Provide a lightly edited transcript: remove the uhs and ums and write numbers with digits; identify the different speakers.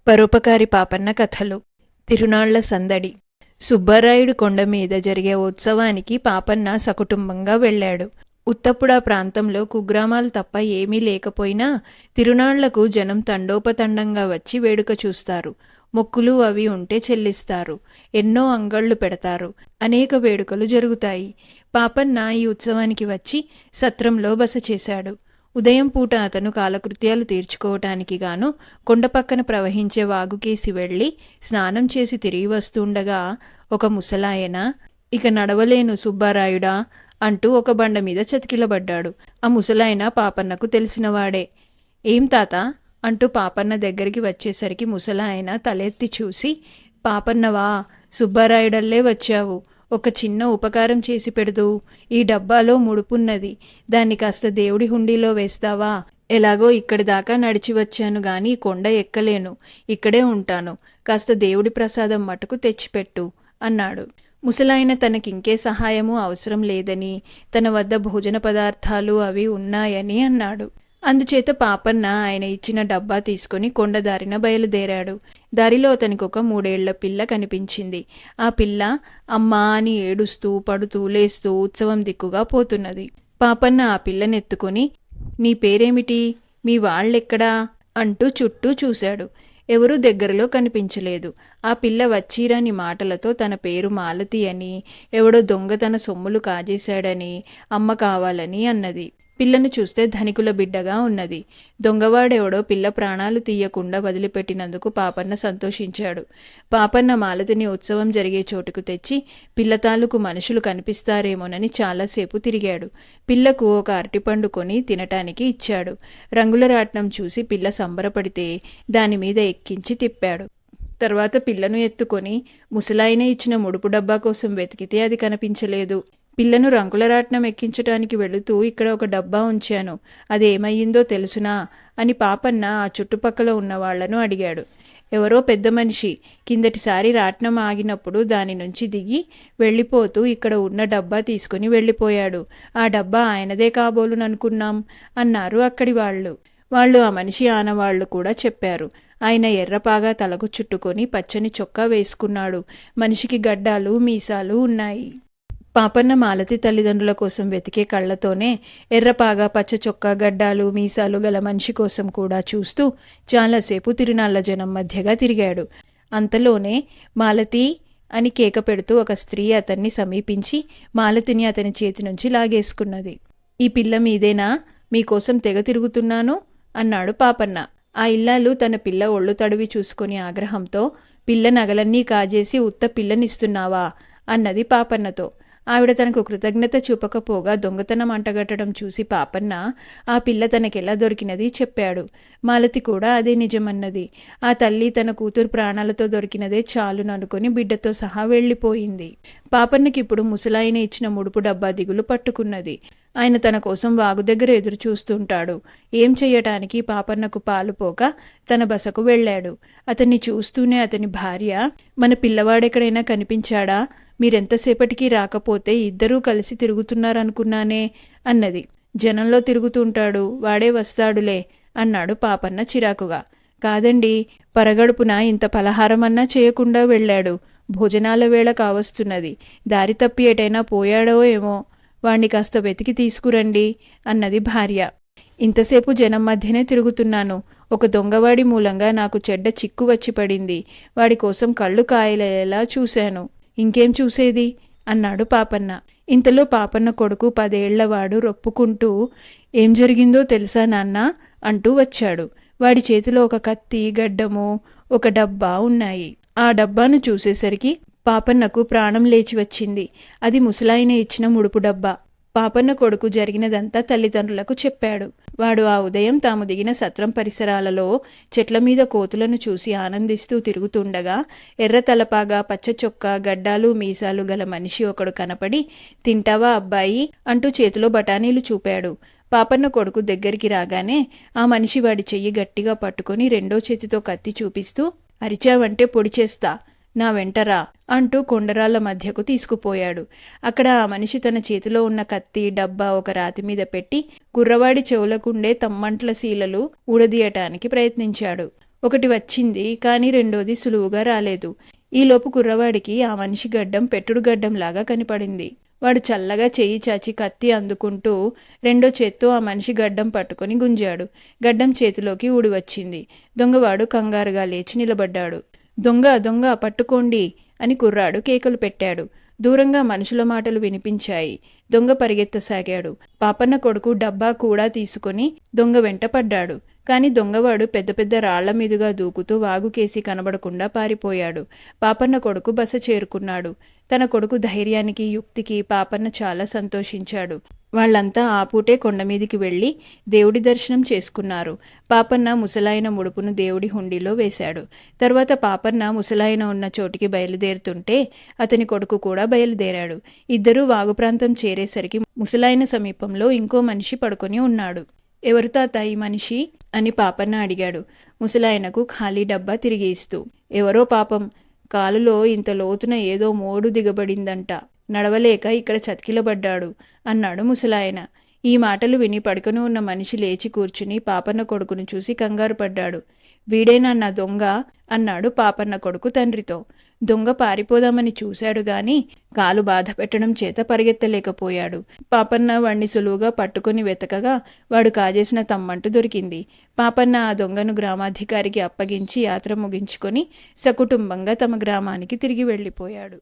Speaker 1: పరోపకారి పాపన్న కథలు. తిరునాళ్ల సందడి. సుబ్బారాయుడు కొండ మీద జరిగే ఉత్సవానికి పాపన్న సకుటుంబంగా వెళ్ళాడు. ఉత్తప్పుడా ప్రాంతంలో కుగ్రామాలు తప్ప ఏమీ లేకపోయినా తిరునాళ్లకు జనం తండోపతండంగా వచ్చి వేడుక చూస్తారు. మొక్కులు అవి ఉంటే చెల్లిస్తారు. ఎన్నో అంగళ్ళు పెడతారు. అనేక వేడుకలు జరుగుతాయి. పాపన్న ఈ ఉత్సవానికి వచ్చి సత్రంలో బస చేశాడు. ఉదయం పూట అతను కాలకృత్యాలు తీర్చుకోవటానికి గాను కొండపక్కన ప్రవహించే వాగుకేసి వెళ్ళి స్నానం చేసి తిరిగి వస్తుండగా ఒక ముసలాయన, "ఇక నడవలేను సుబ్బారాయుడా" అంటూ ఒక బండ మీద చతికిలబడ్డాడు. ఆ ముసలాయన పాపన్నకు తెలిసినవాడే. "ఏం తాత" అంటూ పాపన్న దగ్గరికి వచ్చేసరికి ముసలాయన తలెత్తి చూసి, "పాపన్నవా, సుబ్బారాయుడల్లే వచ్చావు. ఒక చిన్న ఉపకారం చేసి పెడదు. ఈ డబ్బాలో ముడుపున్నది. దాన్ని కాస్త దేవుడి హుండీలో వేస్తావా? ఎలాగో ఇక్కడి దాకా నడిచి వచ్చాను గాని కొండ ఎక్కలేను. ఇక్కడే ఉంటాను. కాస్త దేవుడి ప్రసాదం మటుకు తెచ్చిపెట్టు" అన్నాడు. ముసలాయన తనకింకే సహాయము అవసరం లేదని, తన వద్ద భోజన పదార్థాలు అవి ఉన్నాయని అన్నాడు. అందుచేత పాపన్న ఆయన ఇచ్చిన డబ్బా తీసుకుని కొండదారిన బయలుదేరాడు. దారిలో అతనికి ఒక 3 ఏళ్ల పిల్ల కనిపించింది. ఆ పిల్ల అమ్మా అని ఏడుస్తూ పడుతూ లేస్తూ ఉత్సవం దిక్కుగా పోతున్నది. పాపన్న ఆ పిల్లనెత్తుకుని, "నీ పేరేమిటి? మీ వాళ్ళెక్కడా?" అంటూ చుట్టూ చూశాడు. ఎవరూ దగ్గరలో కనిపించలేదు. ఆ పిల్ల వచ్చిరాని మాటలతో తన పేరు మాలతి అని, ఎవడో దొంగ తన సొమ్ములు కాజేశాడని, అమ్మ కావాలని అన్నది. పిల్లను చూస్తే ధనికుల బిడ్డగా ఉన్నది. దొంగవాడెవడో పిల్ల ప్రాణాలు తీయకుండా వదిలిపెట్టినందుకు పాపన్న సంతోషించాడు. పాపన్న మాలతిని ఉత్సవం జరిగే చోటుకు తెచ్చి పిల్ల తాలూకు మనుషులు కనిపిస్తారేమోనని చాలాసేపు తిరిగాడు. పిల్లకు ఒక అరటిపండు కొని తినటానికి ఇచ్చాడు. రంగుల రాట్నం చూసి పిల్ల సంబరపడితే దానిమీద ఎక్కించి తిప్పాడు. తర్వాత పిల్లను ఎత్తుకొని ముసలాయన ఇచ్చిన ముడుపు డబ్బా కోసం వెతికితే అది కనిపించలేదు. పిల్లను రంగులరాట్నం ఎక్కించటానికి వెళుతూ ఇక్కడ ఒక డబ్బా ఉంచాను, అదేమయ్యిందో తెలుసునా అని పాపన్న ఆ చుట్టుపక్కల ఉన్న వాళ్లను అడిగాడు. ఎవరో పెద్ద మనిషి కిందటిసారి రాట్నం ఆగినప్పుడు దాని నుంచి దిగి వెళ్ళిపోతూ ఇక్కడ ఉన్న డబ్బా తీసుకుని వెళ్ళిపోయాడు. ఆ డబ్బా ఆయనదే కాబోలుననుకున్నాం అన్నారు అక్కడి వాళ్ళు ఆ మనిషి ఆనవాళ్లు కూడా చెప్పారు. ఆయన ఎర్రపాగా తలకు చుట్టుకొని పచ్చని చొక్కా వేసుకున్నాడు. మనిషికి గడ్డాలు మీసాలు ఉన్నాయి. పాపన్న మాలతి తల్లిదండ్రుల కోసం వెతికే కళ్ళతోనే ఎర్రపాగా పచ్చ చొక్కా గడ్డాలు మీసాలు గల మనిషి కోసం కూడా చూస్తూ చాలాసేపు తిరునాళ్ల జనం మధ్యగా తిరిగాడు. అంతలోనే మాలతి అని కేక పెడుతూ ఒక స్త్రీ అతన్ని సమీపించి మాలతిని అతని చేతి నుంచి లాగేసుకున్నది. "ఈ పిల్ల మీదేనా? మీకోసం తెగ తిరుగుతున్నాను" అన్నాడు పాపన్న. ఆ ఇల్లాలు తన పిల్ల ఒళ్ళు తడివి చూసుకొని ఆగ్రహంతో, "పిల్ల నగలన్నీ కాజేసి ఉత్త పిల్లనిస్తున్నావా?" అన్నది పాపన్నతో. ఆవిడ తనకు కృతజ్ఞత చూపకపోగా దొంగతనం అంటగట్టడం చూసి పాపన్న ఆ పిల్ల తనకెలా దొరికినది చెప్పాడు. మాలతి కూడా అదే నిజమన్నది. ఆ తల్లి తన కూతురు ప్రాణాలతో దొరికినదే చాలుననుకొని బిడ్డతో సహా వెళ్ళిపోయింది. పాపన్నకిప్పుడు ముసలాయన ఇచ్చిన ముడుపు డబ్బా దిగులు పట్టుకున్నది. ఆయన తన కోసం వాగు దగ్గర ఎదురు చూస్తుంటాడు. ఏం చెయ్యటానికి పాపన్నకు పాలుపోక తన బసకు వెళ్ళాడు. అతన్ని చూస్తూనే అతని భార్య, "మన పిల్లవాడెక్కడైనా కనిపించాడా? మీరెంతసేపటికి రాకపోతే ఇద్దరూ కలిసి తిరుగుతున్నారనుకున్నానే" అన్నది. "జనంలో తిరుగుతుంటాడు, వాడే వస్తాడులే" అన్నాడు పాపన్న చిరాకుగా. "కాదండి, పరగడుపున ఇంత పలహారమన్నా చేయకుండా వెళ్ళాడు. భోజనాల వేళ కావస్తున్నది. దారి తప్పి ఎటైనా పోయాడో ఏమో. వాణ్ణి కాస్త వెతికి తీసుకురండి" అన్నది భార్య. "ఇంతసేపు జనం మధ్యనే తిరుగుతున్నాను. ఒక దొంగవాడి మూలంగా నాకు చెడ్డ చిక్కు వచ్చి పడింది. వాడి కోసం కళ్ళు కాయలేలా చూశాను. ఇంకేం చూసేది" అన్నాడు పాపన్న. ఇంతలో పాపన్న కొడుకు 10 ఏళ్లవాడు రొప్పుకుంటూ, "ఏం జరిగిందో తెలుసా నాన్న" అంటూ వచ్చాడు. వాడి చేతిలో ఒక కత్తి, గడ్డము, ఒక డబ్బా ఉన్నాయి. ఆ డబ్బాను చూసేసరికి పాపన్నకు ప్రాణం లేచి వచ్చింది. అది ముసలాయన ఇచ్చిన ముడుపు డబ్బా. పాపన్న కొడుకు జరిగినదంతా తల్లిదండ్రులకు చెప్పాడు. వాడు ఆ ఉదయం తాము దిగిన సత్రం పరిసరాలలో చెట్ల మీద కోతులను చూసి ఆనందిస్తూ తిరుగుతుండగా ఎర్ర తలపాగా పచ్చ చొక్కా గడ్డాలు మీసాలు గల మనిషి ఒకడు కనపడి, "తింటావా అబ్బాయి" అంటూ చేతిలో బఠానీలు చూపాడు. పాపన్న కొడుకు దగ్గరికి రాగానే ఆ మనిషి వాడి చెయ్యి గట్టిగా పట్టుకొని రెండో చేతితో కత్తి చూపిస్తూ, "అరిచావంటే పొడి చేస్తా, నా వెంటరా" అంటూ కొండరాళ్ల మధ్యకు తీసుకుపోయాడు. అక్కడ ఆ మనిషి తన చేతిలో ఉన్న కత్తి, డబ్బా ఒక రాతి మీద పెట్టి కుర్రవాడి చెవులకుండే తమ్మంట్ల శీలలు ఊడదీయటానికి ప్రయత్నించాడు. ఒకటి వచ్చింది, కానీ రెండోది సులువుగా రాలేదు. ఈలోపు కుర్రవాడికి ఆ మనిషి గడ్డం పెట్టుడు గడ్డంలాగా కనిపడింది. వాడు చల్లగా చెయ్యి చాచి కత్తి అందుకుంటూ రెండో చేత్తో ఆ మనిషి గడ్డం పట్టుకొని గుంజాడు. గడ్డం చేతిలోకి ఊడి వచ్చింది. దొంగవాడు కంగారుగా లేచి నిలబడ్డాడు. దొంగ దొంగ పట్టుకోండి అని కుర్రాడు కేకలు పెట్టాడు. దూరంగా మనుషుల మాటలు వినిపించాయి. దొంగ పరిగెత్తసాగాడు. పాపన్న కొడుకు డబ్బా కూడా తీసుకొని దొంగ వెంట పడ్డాడు. కాని దొంగవాడు పెద్ద పెద్ద రాళ్ల మీదుగా దూకుతూ వాగుకేసి కనబడకుండా పారిపోయాడు. పాపన్న కొడుకు బస చేరుకున్నాడు. తన కొడుకు ధైర్యానికి, యుక్తికి పాపన్న చాలా సంతోషించాడు. వాళ్లంతా ఆ పూటే కొండమీదికి వెళ్లి దేవుడి దర్శనం చేసుకున్నారు. పాపన్న ముసలాయన ముడుపును దేవుడి హుండీలో వేశాడు. తర్వాత పాపన్న ముసలాయన ఉన్న చోటికి బయలుదేరుతుంటే అతని కొడుకు కూడా బయలుదేరాడు. ఇద్దరూ వాగు ప్రాంతం చేరేసరికి ముసలాయన సమీపంలో ఇంకో మనిషి పడుకొని ఉన్నాడు. ఎవరు తాత ఈ మనిషి అని పాపన్న అడిగాడు, ముసలాయనకు ఖాళీ డబ్బా తిరిగి ఇస్తూ. ఎవరో పాపం, కాలులో ఇంత లోతున ఏదో మోడు దిగబడిందంట, నడవలేక ఇక్కడ చతికిలబడ్డాడు అన్నాడు ముసలాయన. ఈ మాటలు విని పడుకొని ఉన్న మనిషి లేచి కూర్చుని పాపన్న కొడుకును చూసి కంగారు పడ్డాడు. వీడేనా నా దొంగ అన్నాడు పాపన్న కొడుకు తండ్రితో. దొంగ పారిపోదామని చూశాడు గాని కాలు బాధ పెట్టడం చేత పరిగెత్తలేకపోయాడు. పాపన్న వాణ్ణి సులువుగా పట్టుకుని వెతకగా వాడు కాజేసిన తమ్మంటు దొరికింది. పాపన్న ఆ దొంగను గ్రామాధికారికి అప్పగించి యాత్ర ముగించుకొని సకుటుంబంగా తమ గ్రామానికి తిరిగి వెళ్ళిపోయాడు.